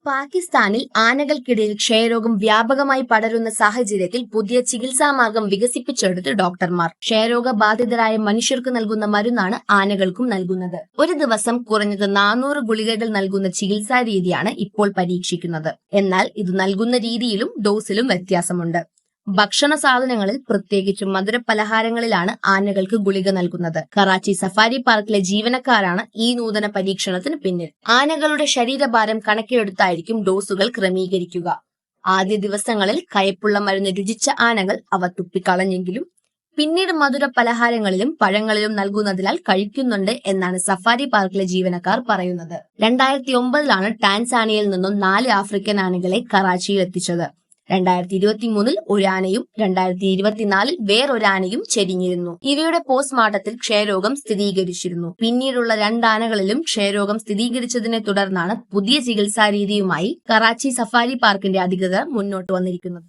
പാകിസ്ഥാനിൽ ആനകൾക്കിടയിൽ ക്ഷയരോഗം വ്യാപകമായി പടരുന്ന സാഹചര്യത്തിൽ പുതിയ ചികിത്സാമാർഗം വികസിപ്പിച്ചെടുത്ത് ഡോക്ടർമാർ. ക്ഷയരോഗ ബാധിതരായ മനുഷ്യർക്ക് നൽകുന്ന മരുന്നാണ് ആനകൾക്കും നൽകുന്നത്. ഒരു ദിവസം കുറഞ്ഞത് 400 ഗുളികകൾ നൽകുന്ന ചികിത്സാ രീതിയാണ് ഇപ്പോൾ പരീക്ഷിക്കുന്നത്. എന്നാൽ ഇത് നൽകുന്ന രീതിയിലും ഡോസിലും വ്യത്യാസമുണ്ട്. ഭക്ഷണ സാധനങ്ങളിൽ, പ്രത്യേകിച്ചും മധുര പലഹാരങ്ങളിലാണ് ആനകൾക്ക് ഗുളിക നൽകുന്നത്. കറാച്ചി സഫാരി പാർക്കിലെ ജീവനക്കാരാണ് ഈ നൂതന പരീക്ഷണത്തിന് പിന്നിൽ. ആനകളുടെ ശരീരഭാരം കണക്കിലെടുത്തായിരിക്കും ഡോസുകൾ ക്രമീകരിക്കുക. ആദ്യ ദിവസങ്ങളിൽ കയ്പുള്ള മരുന്ന് രുചിച്ച ആനകൾ അവ തുപ്പിക്കളഞ്ഞെങ്കിലും പിന്നീട് മധുര പലഹാരങ്ങളിലും പഴങ്ങളിലും നൽകുന്നതിനാൽ കഴിക്കുന്നുണ്ട് എന്നാണ് സഫാരി പാർക്കിലെ ജീവനക്കാർ പറയുന്നത്. 2009 ടാൻസാനിയയിൽ നിന്നും 4 ആഫ്രിക്കൻ ആനകളെ കറാച്ചിയിൽ എത്തിച്ചത്. 2023 ഒരു ആനയും 2024 വേറൊരാനയും ചെരിഞ്ഞിരുന്നു. ഇവയുടെ പോസ്റ്റ്മോർട്ടത്തിൽ ക്ഷയരോഗം സ്ഥിരീകരിച്ചിരുന്നു. പിന്നീടുള്ള 2 ആനകളിലും ക്ഷയരോഗം സ്ഥിരീകരിച്ചതിനെ തുടർന്നാണ് പുതിയ ചികിത്സാ രീതിയുമായി കറാച്ചി സഫാരി പാർക്കിന്റെ അധികൃതർ മുന്നോട്ട് വന്നിരിക്കുന്നത്.